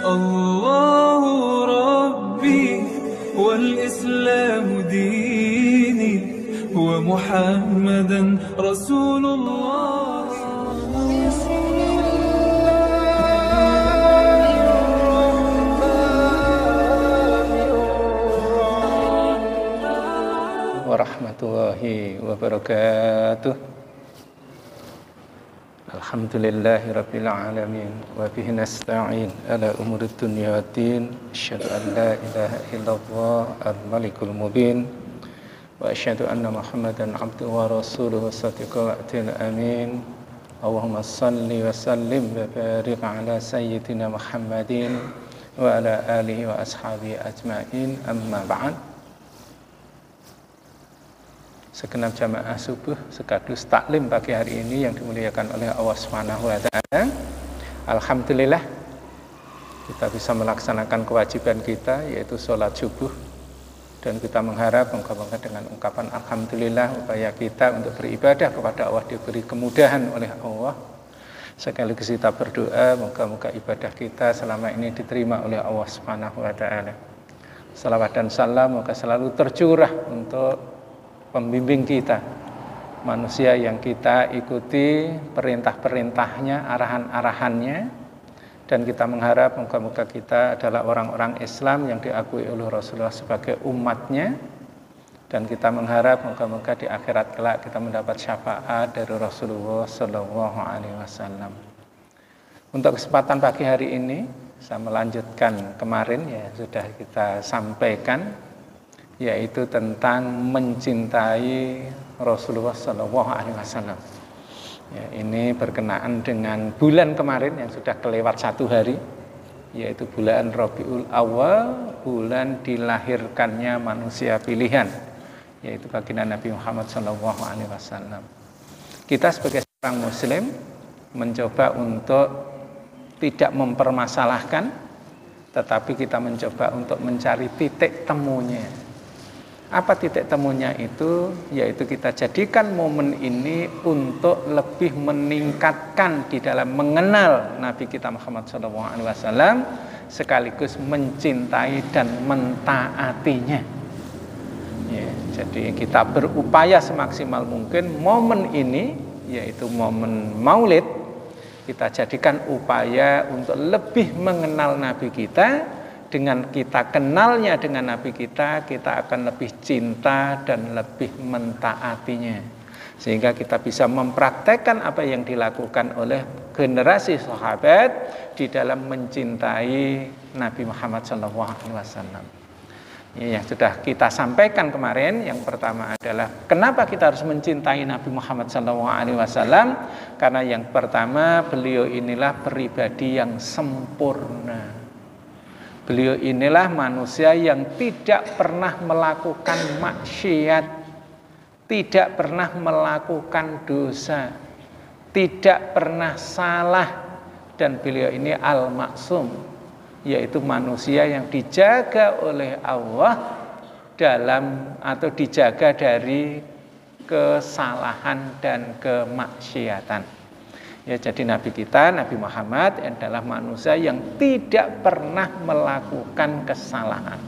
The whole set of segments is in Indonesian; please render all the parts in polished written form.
الله ربي والإسلام ديني ومحمدا رسول الله. Warahmatullahi wabarakatuh. Alhamdulillahi rabbil alamin wa bihi nasta'in ala umurid dunya waddin. Asyhadu an la ilaha illallah al-malikul mubin wa asyhadu anna Muhammadan abduhu wa rasuluhu shadiqul wa'dil amin. Allahumma shalli wa sallim wa barik ala sayyidina Muhammadin wa ala alihi wa ashabihi ajma'in. Amma ba'd. Segenap jamaah subuh sekaligus taklim pagi hari ini yang dimuliakan oleh Allah Subhanahu wa taala. Alhamdulillah kita bisa melaksanakan kewajiban kita yaitu sholat subuh, dan kita mengharap moga-moga dengan ungkapan alhamdulillah upaya kita untuk beribadah kepada Allah diberi kemudahan oleh Allah. Sekaligus kita berdoa moga-moga ibadah kita selama ini diterima oleh Allah Subhanahu wa taala. Salawat dan salam moga selalu tercurah untuk pembimbing kita, manusia yang kita ikuti perintah-perintahnya, arahan-arahannya, dan kita mengharap moga-moga kita adalah orang-orang Islam yang diakui oleh Rasulullah sebagai umatnya, dan kita mengharap moga-moga di akhirat kelak kita mendapat syafaat dari Rasulullah Shallallahu Alaihi Wasallam. Untuk kesempatan pagi hari ini saya melanjutkan kemarin ya sudah kita sampaikan, yaitu tentang mencintai Rasulullah Shallallahu Alaihi Wasallam. Ya, ini berkenaan dengan bulan kemarin yang sudah kelewat satu hari, yaitu bulan Rabiul Awal, bulan dilahirkannya manusia pilihan, yaitu baginda Nabi Muhammad Shallallahu Alaihi Wasallam. Kita sebagai seorang Muslim mencoba untuk tidak mempermasalahkan, tetapi kita mencoba untuk mencari titik temunya. Apa titik temunya itu? Yaitu kita jadikan momen ini untuk lebih meningkatkan di dalam mengenal Nabi kita Muhammad SAW, sekaligus mencintai dan mentaatinya. Ya, jadi kita berupaya semaksimal mungkin momen ini, yaitu momen Maulid, kita jadikan upaya untuk lebih mengenal Nabi kita. Dengan kita kenalnya dengan Nabi kita akan lebih cinta dan lebih mentaatinya. Sehingga kita bisa mempraktekkan apa yang dilakukan oleh generasi sahabat di dalam mencintai Nabi Muhammad SAW. Yang sudah kita sampaikan kemarin, yang pertama adalah kenapa kita harus mencintai Nabi Muhammad SAW? Karena yang pertama, beliau inilah pribadi yang sempurna. Beliau inilah manusia yang tidak pernah melakukan maksiat, tidak pernah melakukan dosa, tidak pernah salah, dan beliau ini al-maksum, yaitu manusia yang dijaga oleh Allah dalam atau dijaga dari kesalahan dan kemaksiatan. Ya, jadi Nabi kita, Nabi Muhammad adalah manusia yang tidak pernah melakukan kesalahan.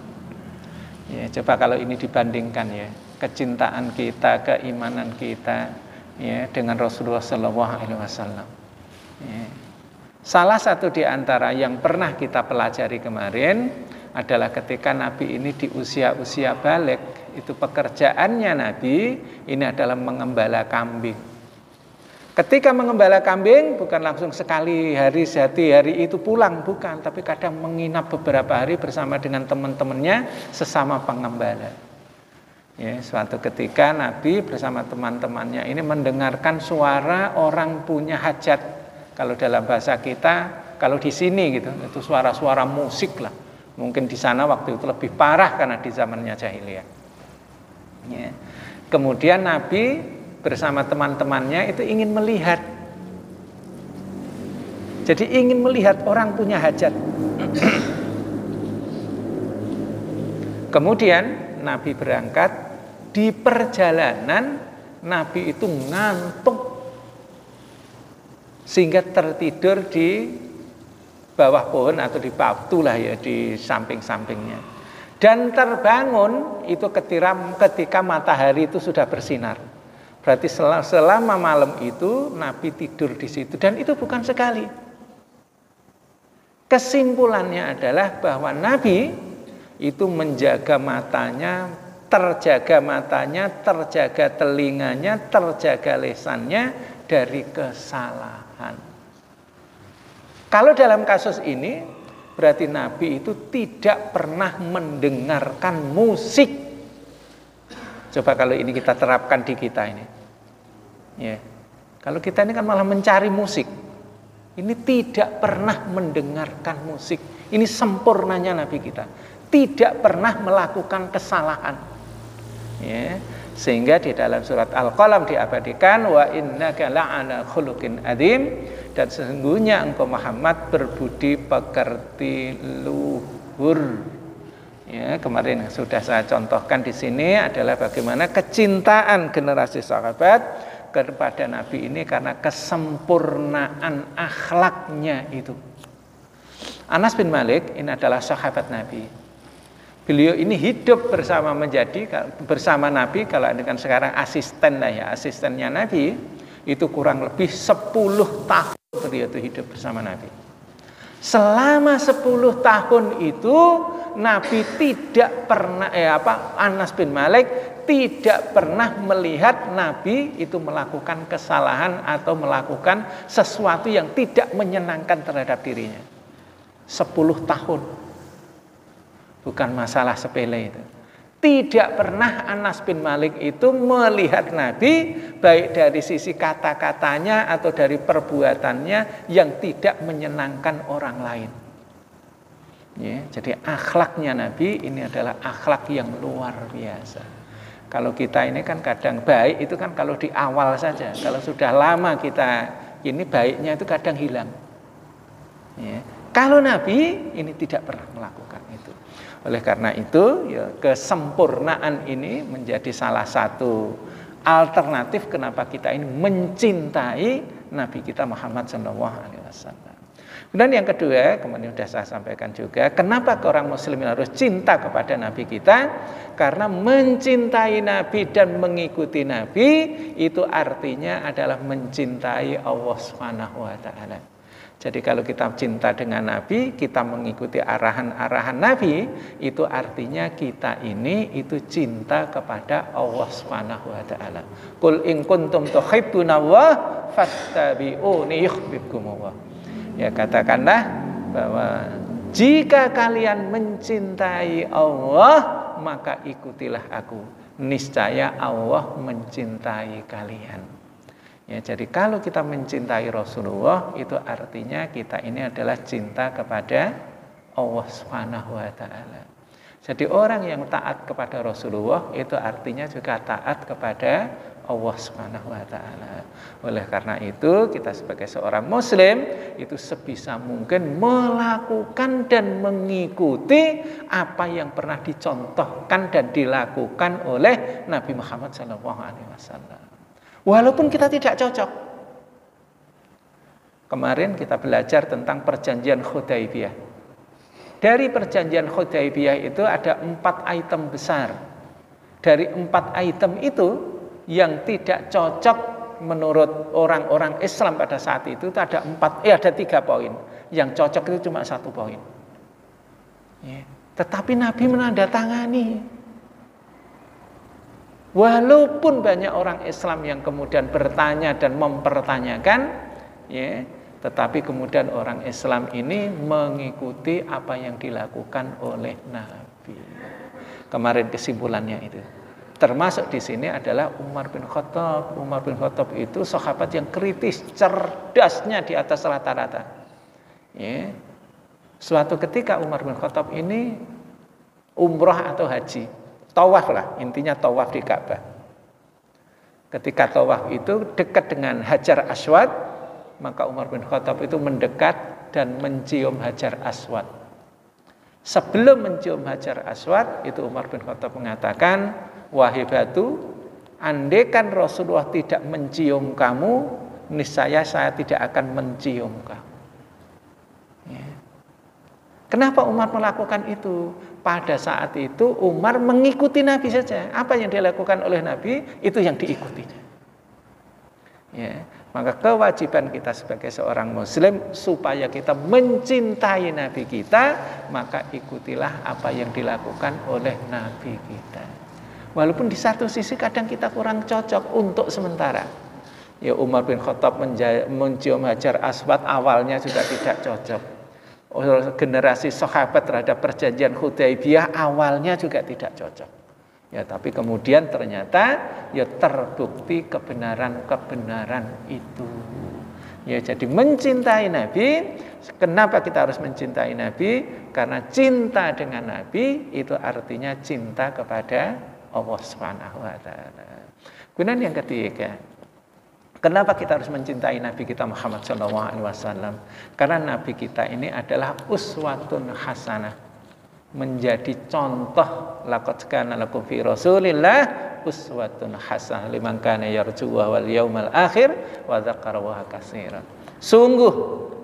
Ya, coba kalau ini dibandingkan ya, kecintaan kita, keimanan kita ya dengan Rasulullah SAW. Ya. Salah satu di antara yang pernah kita pelajari kemarin adalah ketika Nabi ini di usia-usia balik, itu pekerjaannya Nabi ini adalah mengembala kambing. Ketika mengembala kambing bukan langsung sekali hari itu pulang, bukan, tapi kadang menginap beberapa hari bersama dengan teman-temannya sesama pengembala. Ya, suatu ketika Nabi bersama teman-temannya ini mendengarkan suara orang punya hajat. Kalau dalam bahasa kita, kalau di sini gitu, itu suara-suara musik lah. Mungkin di sana waktu itu lebih parah karena di zamannya jahiliyah. Ya. Kemudian Nabi bersama teman-temannya itu ingin melihat. Jadi ingin melihat orang punya hajat. Kemudian Nabi berangkat, di perjalanan Nabi itu ngantuk sehingga tertidur di bawah pohon atau di batu lah ya, di samping-sampingnya. Dan terbangun itu ketika matahari itu sudah bersinar. Berarti selama malam itu Nabi tidur di situ, dan itu bukan sekali. Kesimpulannya adalah bahwa Nabi itu menjaga matanya, terjaga telinganya, terjaga lesannya dari kesalahan. Kalau dalam kasus ini berarti Nabi itu tidak pernah mendengarkan musik. Coba kalau ini kita terapkan di kita ini. Ya. Kalau kita ini kan malah mencari musik. Ini tidak pernah mendengarkan musik. Ini sempurnanya Nabi kita. Tidak pernah melakukan kesalahan. Ya. Sehingga di dalam surat Al-Qalam diabadikan wa innaka la'ala khuluqin adzim, dan sesungguhnya engkau Muhammad berbudi pekerti luhur. Ya, kemarin sudah saya contohkan di sini adalah bagaimana kecintaan generasi sahabat kepada Nabi ini karena kesempurnaan akhlaknya itu. Anas bin Malik ini adalah sahabat Nabi. Beliau ini hidup bersama Nabi, kalau dengan sekarang asisten lah ya, asistennya Nabi, itu kurang lebih 10 tahun beliau itu hidup bersama Nabi. Selama 10 tahun itu Nabi tidak pernah Anas bin Malik tidak pernah melihat Nabi itu melakukan kesalahan atau melakukan sesuatu yang tidak menyenangkan terhadap dirinya. 10 tahun. Bukan masalah sepele itu. Tidak pernah Anas bin Malik itu melihat Nabi baik dari sisi kata-katanya atau dari perbuatannya yang tidak menyenangkan orang lain. Ya, jadi akhlaknya Nabi ini adalah akhlak yang luar biasa. Kalau kita ini kan kadang baik itu kan kalau di awal saja. Kalau sudah lama kita ini baiknya itu kadang hilang. Ya. Kalau Nabi ini tidak pernah melakukan itu. Oleh karena itu, ya, kesempurnaan ini menjadi salah satu alternatif kenapa kita ini mencintai Nabi kita Muhammad SAW. Kemudian yang kedua, kemudian sudah saya sampaikan juga, kenapa orang Muslim harus cinta kepada Nabi kita? Karena mencintai Nabi dan mengikuti Nabi itu artinya adalah mencintai Allah SWT. Jadi kalau kita cinta dengan Nabi, kita mengikuti arahan-arahan Nabi, itu artinya kita ini itu cinta kepada Allah Subhanahu wa taala. Qul in kuntum tuhibbunallah fattabi'uni yuhibbukumullah. Ya, katakanlah bahwa jika kalian mencintai Allah, maka ikutilah aku. Niscaya Allah mencintai kalian. Ya, jadi kalau kita mencintai Rasulullah itu artinya kita ini adalah cinta kepada Allah Subhanahu wa taala. Jadi orang yang taat kepada Rasulullah itu artinya juga taat kepada Allah Subhanahu wa taala. Oleh karena itu kita sebagai seorang muslim itu sebisa mungkin melakukan dan mengikuti apa yang pernah dicontohkan dan dilakukan oleh Nabi Muhammad SAW. Walaupun kita tidak cocok. Kemarin kita belajar tentang perjanjian Hudaibiyah. Dari perjanjian Hudaibiyah itu ada 4 item besar. Dari 4 item itu yang tidak cocok menurut orang-orang Islam pada saat itu ada 3 poin. Yang cocok itu cuma 1 poin. Ya. Tetapi Nabi menandatangani. Walaupun banyak orang Islam yang kemudian bertanya dan mempertanyakan, ya, tetapi kemudian orang Islam ini mengikuti apa yang dilakukan oleh Nabi. Kemarin kesimpulannya itu. Termasuk di sini adalah Umar bin Khattab. Umar bin Khattab itu sahabat yang kritis, cerdasnya di atas rata-rata. Ya. Suatu ketika Umar bin Khattab ini umrah atau haji. Tawaf lah, intinya tawaf di Ka'bah. Ketika tawaf itu dekat dengan Hajar Aswad, maka Umar bin Khattab itu mendekat dan mencium Hajar Aswad. Sebelum mencium Hajar Aswad, itu Umar bin Khattab mengatakan, wahai batu, andaikan Rasulullah tidak mencium kamu, niscaya saya tidak akan mencium kamu. Ya. Kenapa Umar melakukan itu? Pada saat itu Umar mengikuti Nabi saja. Apa yang dilakukan oleh Nabi, itu yang diikutinya. Ya, maka kewajiban kita sebagai seorang Muslim supaya kita mencintai Nabi kita, maka ikutilah apa yang dilakukan oleh Nabi kita. Walaupun di satu sisi kadang kita kurang cocok untuk sementara. Ya, Umar bin Khattab mencium Hajar Aswad awalnya juga tidak cocok. Generasi sahabat terhadap perjanjian Hudaibiyah awalnya juga tidak cocok. Ya, tapi kemudian ternyata ya terbukti kebenaran itu. Ya, jadi mencintai Nabi, kenapa kita harus mencintai Nabi? Karena cinta dengan Nabi itu artinya cinta kepada Allah Subhanahu wa taala. Kemudian yang ketiga, kenapa kita harus mencintai Nabi kita Muhammad SAW? Karena Nabi kita ini adalah uswatun hasanah, menjadi contoh. Laqad kana lakum fi Rasulillah uswatun hasanah liman kana yarju wal yaumal akhir wa dzakarallaha katsiran. Sungguh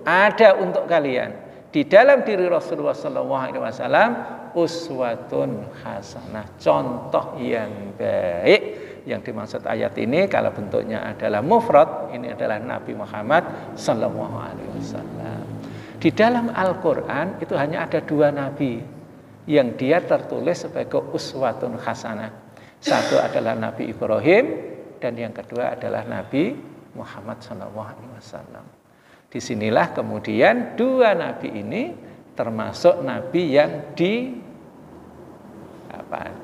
ada untuk kalian di dalam diri Rasulullah SAW uswatun hasanah, contoh yang baik. Yang dimaksud ayat ini kalau bentuknya adalah mufrad, ini adalah Nabi Muhammad sallallahu alaihi wasallam. Di dalam Al-Qur'an itu hanya ada 2 nabi yang dia tertulis sebagai uswatun hasanah. Satu adalah Nabi Ibrahim dan yang kedua adalah Nabi Muhammad sallallahu alaihi wasallam. Disinilah kemudian 2 nabi ini termasuk nabi yang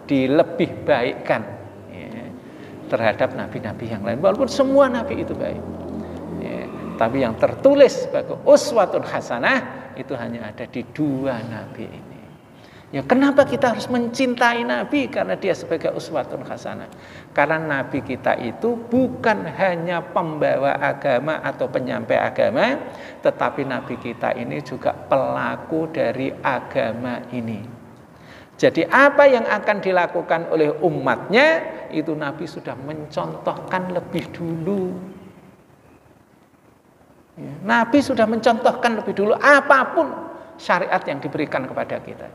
dilebih baikkan terhadap nabi-nabi yang lain, walaupun semua nabi itu baik. Ya, tapi yang tertulis sebagai uswatun hasanah itu hanya ada di 2 nabi ini. Ya, kenapa kita harus mencintai Nabi? Karena dia sebagai uswatun hasanah. Karena Nabi kita itu bukan hanya pembawa agama atau penyampai agama, tetapi Nabi kita ini juga pelaku dari agama ini. Jadi apa yang akan dilakukan oleh umatnya, itu Nabi sudah mencontohkan lebih dulu. Ya, Nabi sudah mencontohkan lebih dulu apapun syariat yang diberikan kepada kita.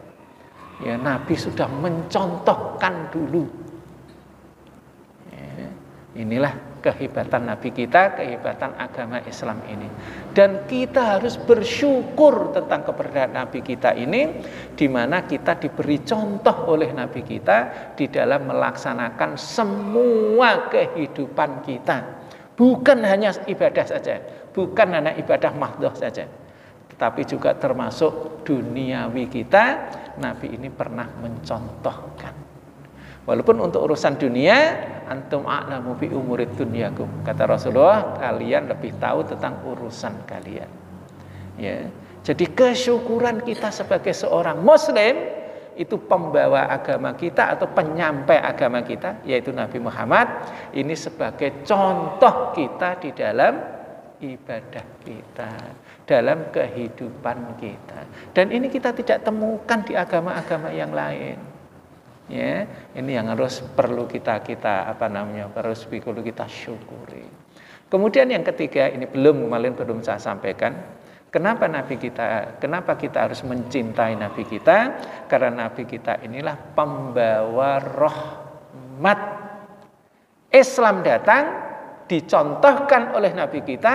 Ya, Nabi sudah mencontohkan dulu. Ya, inilah kehebatan Nabi kita, kehebatan agama Islam ini. Dan kita harus bersyukur tentang keberadaan Nabi kita ini, di mana kita diberi contoh oleh Nabi kita di dalam melaksanakan semua kehidupan kita. Bukan hanya ibadah saja, bukan hanya ibadah mahdhah saja, tetapi juga termasuk duniawi kita. Nabi ini pernah mencontohkan. Walaupun untuk urusan dunia, antum a'lamu bi umurid dunyakum. Kata Rasulullah, kalian lebih tahu tentang urusan kalian. Ya. Jadi kesyukuran kita sebagai seorang Muslim, itu pembawa agama kita atau penyampai agama kita, yaitu Nabi Muhammad, ini sebagai contoh kita di dalam ibadah kita, dalam kehidupan kita. Dan ini kita tidak temukan di agama-agama yang lain. Ya, ini yang perlu kita syukuri. Kemudian yang ketiga, ini belum saya sampaikan. Kenapa kita harus mencintai Nabi kita? Karena Nabi kita inilah pembawa rahmat. Islam datang dicontohkan oleh Nabi kita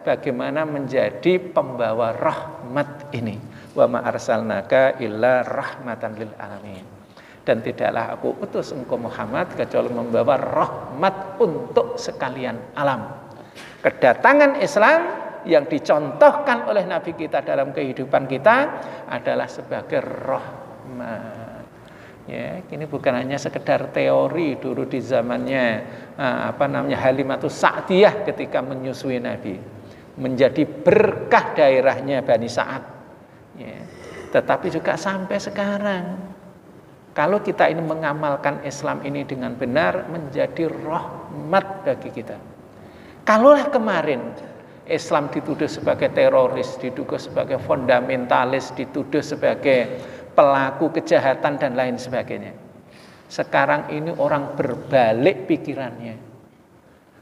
bagaimana menjadi pembawa rahmat ini. Wa ma arsalnaka illa rahmatan lil alamin. Dan tidaklah aku utus engkau Muhammad kecuali membawa rahmat untuk sekalian alam. Kedatangan Islam yang dicontohkan oleh Nabi kita dalam kehidupan kita adalah sebagai rahmat. Ya, ini bukan hanya sekedar teori dulu di zamannya Halimatus Sa'diyah ketika menyusui Nabi, menjadi berkah daerahnya Bani Sa'ad. Ya, tetapi juga sampai sekarang. Kalau kita ini mengamalkan Islam ini dengan benar, menjadi rahmat bagi kita. Kalaulah kemarin Islam dituduh sebagai teroris, dituduh sebagai fundamentalis, dituduh sebagai pelaku kejahatan dan lain sebagainya. Sekarang ini orang berbalik pikirannya.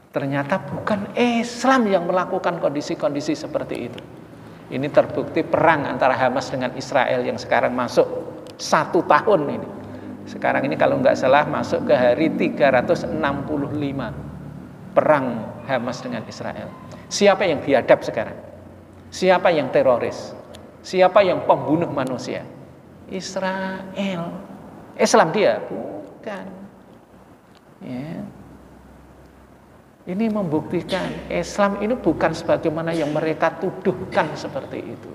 Ternyata bukan Islam yang melakukan kondisi-kondisi seperti itu. Ini terbukti perang antara Hamas dengan Israel yang sekarang masuk 1 tahun ini. Sekarang ini kalau nggak salah masuk ke hari 365 perang Hamas dengan Israel. Siapa yang biadab sekarang? Siapa yang teroris? Siapa yang pembunuh manusia? Israel. Islam dia? Bukan. Ya. Ini membuktikan Islam ini bukan sebagaimana yang mereka tuduhkan seperti itu.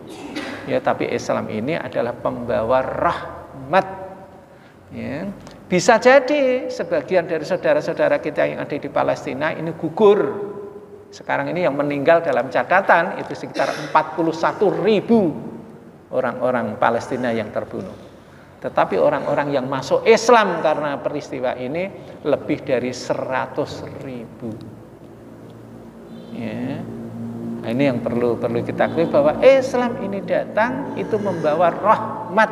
Ya, tapi Islam ini adalah pembawa rahmat. Ya. Bisa jadi sebagian dari saudara-saudara kita yang ada di Palestina ini gugur. Sekarang ini yang meninggal dalam catatan itu sekitar 41.000 orang-orang Palestina yang terbunuh. Tetapi orang-orang yang masuk Islam karena peristiwa ini lebih dari 100.000. Ya. Nah, ini yang perlu kita ketahui bahwa Islam ini datang itu membawa rahmat.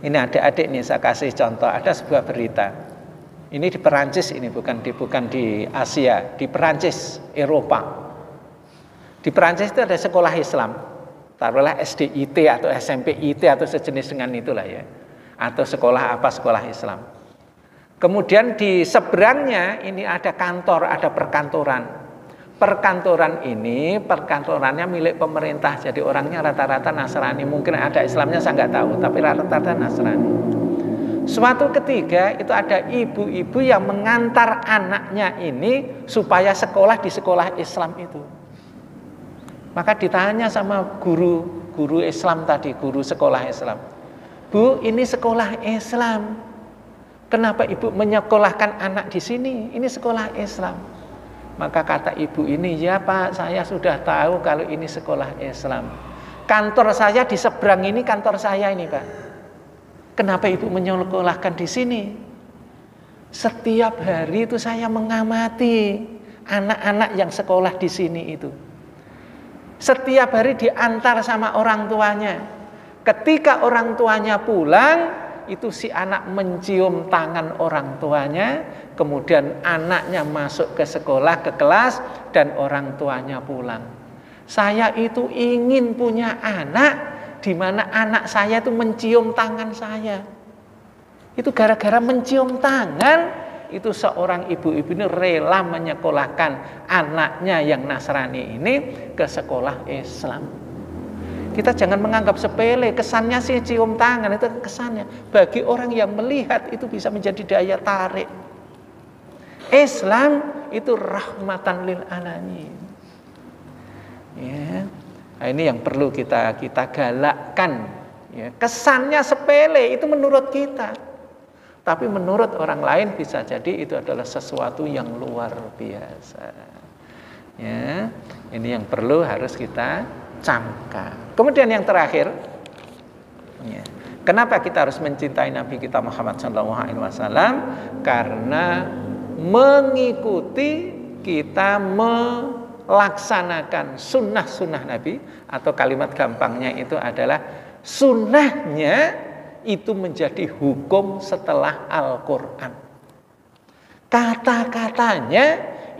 Ini adik-adik nih saya kasih contoh, ada sebuah berita. Ini di Perancis, ini bukan di Asia, di Perancis, Eropa. Di Perancis itu ada sekolah Islam. Taruhlah SDIT atau SMPIT atau sejenis dengan itulah ya. Atau sekolah Islam. Kemudian di seberangnya ini ada kantor, ada perkantoran. Perkantorannya milik pemerintah. Jadi orangnya rata-rata Nasrani. Mungkin ada Islamnya saya nggak tahu, tapi rata-rata Nasrani. Suatu ketika itu ada ibu-ibu yang mengantar anaknya ini supaya sekolah di sekolah Islam itu. Maka ditanya sama guru Islam tadi, guru sekolah Islam. Bu, ini sekolah Islam. Kenapa ibu menyekolahkan anak di sini? Ini sekolah Islam. Maka kata ibu ini, ya Pak, saya sudah tahu kalau ini sekolah Islam. Kantor saya di seberang ini kantor saya ini, Pak. Kenapa ibu menyekolahkan di sini? Setiap hari itu saya mengamati anak-anak yang sekolah di sini itu. Setiap hari diantar sama orang tuanya. Ketika orang tuanya pulang, itu si anak mencium tangan orang tuanya, kemudian anaknya masuk ke sekolah, ke kelas, dan orang tuanya pulang. Saya itu ingin punya anak, di mana anak saya itu mencium tangan saya. Itu gara-gara mencium tangan, itu seorang ibu-ibu ini rela menyekolahkan anaknya yang Nasrani ini ke sekolah Islam. Kita jangan menganggap sepele, kesannya sih cium tangan, itu kesannya. Bagi orang yang melihat itu bisa menjadi daya tarik. Islam itu rahmatan lil alamin. Ya. Nah, ini yang perlu kita galakkan. Ya. Kesannya sepele itu menurut kita. Tapi menurut orang lain bisa jadi itu adalah sesuatu yang luar biasa. Ya. Ini yang perlu harus kita camkan. Kemudian yang terakhir, ya, kenapa kita harus mencintai Nabi kita Muhammad SAW? Karena mengikuti kita melaksanakan sunnah-sunnah Nabi, atau kalimat gampangnya itu adalah sunnahnya itu menjadi hukum setelah Al-Quran. Kata-katanya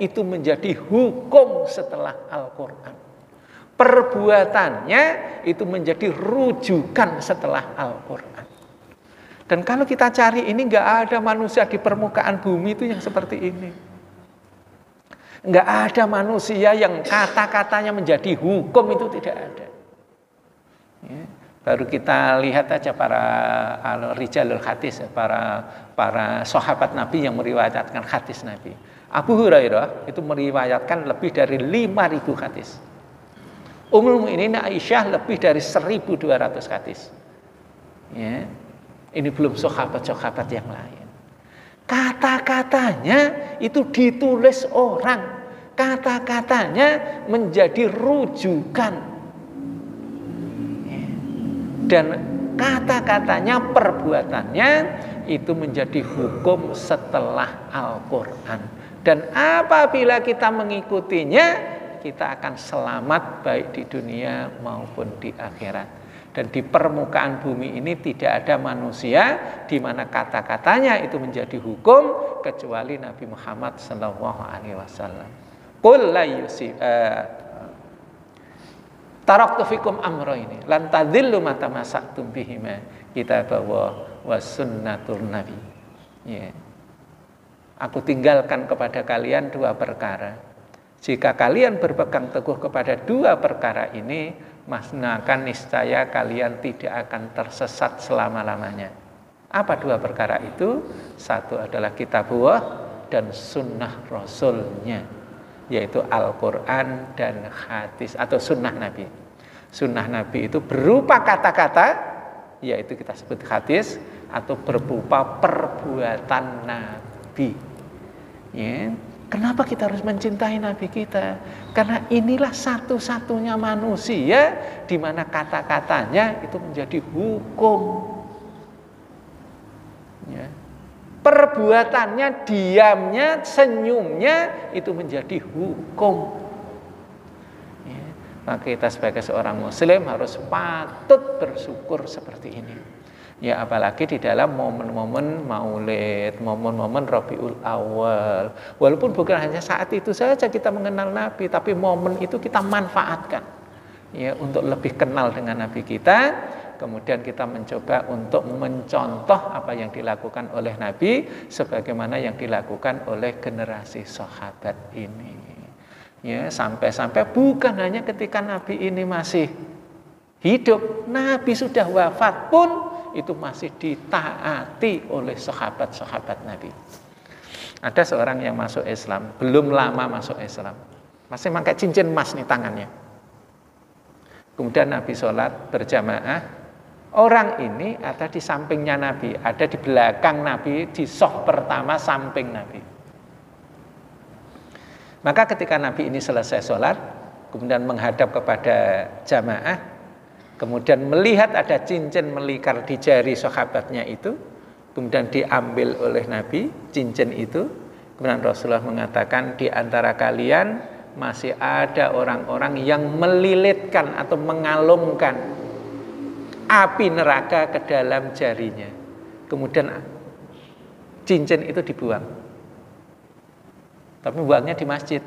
itu menjadi hukum setelah Al-Quran. Perbuatannya itu menjadi rujukan setelah Al-Quran. Dan kalau kita cari ini, nggak ada manusia di permukaan bumi itu yang seperti ini. Nggak ada manusia yang kata-katanya menjadi hukum, itu tidak ada. Ya, baru kita lihat aja para rijalul hadis, para sahabat Nabi yang meriwayatkan hadis Nabi. Abu Hurairah itu meriwayatkan lebih dari 5.000 hadis. Ummul Mukminin Aisyah lebih dari 1.200 hadis. Ya. Ini belum sahabat-sahabat yang lain. Kata-katanya itu ditulis orang. Kata-katanya menjadi rujukan. Ya. Dan kata-katanya, perbuatannya itu menjadi hukum setelah Al-Quran. Dan apabila kita mengikutinya, kita akan selamat baik di dunia maupun di akhirat. Dan di permukaan bumi ini tidak ada manusia di mana kata-katanya itu menjadi hukum kecuali Nabi Muhammad sallallahu alaihi wasallam. Qul la yusib Taraktu fikum amroini lan tadillu ma tamassaktum bihima kitaballah wa sunnatul nabi. Ya. Aku tinggalkan kepada kalian dua perkara. Jika kalian berpegang teguh kepada dua perkara ini, maka niscaya kalian tidak akan tersesat selama-lamanya. Apa dua perkara itu? Satu adalah kitabullah dan sunnah rasulnya, yaitu Al-Quran dan hadis atau sunnah Nabi. Sunnah Nabi itu berupa kata-kata, yaitu kita sebut hadis, atau berupa perbuatan Nabi. Ya. Kenapa kita harus mencintai Nabi kita? Karena inilah satu-satunya manusia di mana kata-katanya itu menjadi hukum. Ya. Perbuatannya, diamnya, senyumnya itu menjadi hukum. Ya. Maka kita sebagai seorang muslim harus patut bersyukur seperti ini. Ya, apalagi di dalam momen-momen maulid, momen-momen Rabiul Awal. Walaupun bukan hanya saat itu saja kita mengenal Nabi, tapi momen itu kita manfaatkan ya untuk lebih kenal dengan Nabi kita. Kemudian kita mencoba untuk mencontoh apa yang dilakukan oleh Nabi sebagaimana yang dilakukan oleh generasi sahabat ini. Ya, sampai-sampai bukan hanya ketika Nabi ini masih hidup, Nabi sudah wafat pun itu masih ditaati oleh sahabat-sahabat Nabi. Ada seorang yang masuk Islam, belum lama masuk Islam, masih pakai cincin emas nih tangannya. Kemudian Nabi sholat berjamaah, orang ini ada di sampingnya Nabi, ada di belakang Nabi, di saf pertama samping Nabi. Maka ketika Nabi ini selesai sholat, kemudian menghadap kepada jamaah, kemudian melihat ada cincin melingkar di jari sahabatnya itu, kemudian diambil oleh Nabi cincin itu. Kemudian Rasulullah mengatakan, di antara kalian masih ada orang-orang yang melilitkan atau mengalungkan api neraka ke dalam jarinya. Kemudian cincin itu dibuang. Tapi buangnya di masjid.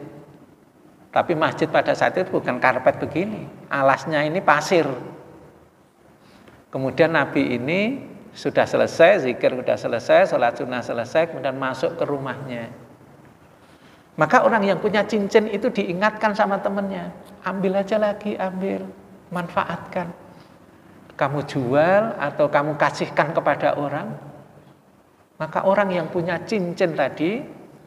Tapi masjid pada saat itu bukan karpet begini, alasnya ini pasir. Kemudian Nabi ini sudah selesai, zikir sudah selesai, sholat sunnah selesai, kemudian masuk ke rumahnya. Maka orang yang punya cincin itu diingatkan sama temannya, ambil aja lagi, ambil, manfaatkan. Kamu jual atau kamu kasihkan kepada orang. Maka orang yang punya cincin tadi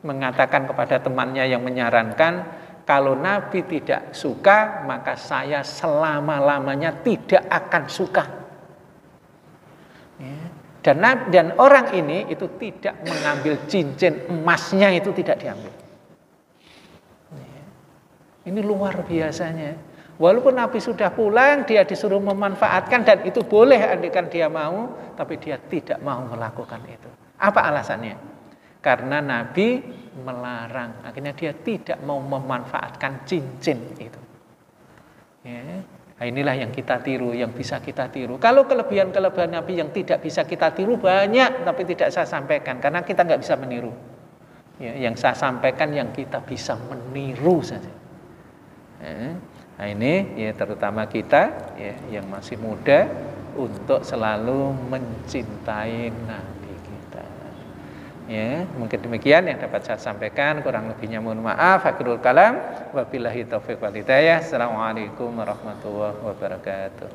mengatakan kepada temannya yang menyarankan, kalau Nabi tidak suka, maka saya selama-lamanya tidak akan suka. Dan orang ini itu tidak mengambil cincin emasnya, itu tidak diambil. Ini luar biasanya. Walaupun Nabi sudah pulang, dia disuruh memanfaatkan, dan itu boleh andaikan dia mau, tapi dia tidak mau melakukan itu. Apa alasannya? Karena Nabi melarang, akhirnya dia tidak mau memanfaatkan cincin itu. Ya. Nah, inilah yang kita tiru, yang bisa kita tiru. Kalau kelebihan-kelebihan Nabi yang tidak bisa kita tiru banyak, tapi tidak saya sampaikan karena kita nggak bisa meniru. Ya, yang saya sampaikan yang kita bisa meniru saja. Ya, nah ini ya terutama kita ya, yang masih muda untuk selalu mencintai Nabi kita. Ya, mungkin demikian yang dapat saya sampaikan. Kurang lebihnya mohon maaf. Akhirul kalam. Wabillahi taufiq wal hidayah. Assalamualaikum warahmatullahi wabarakatuh.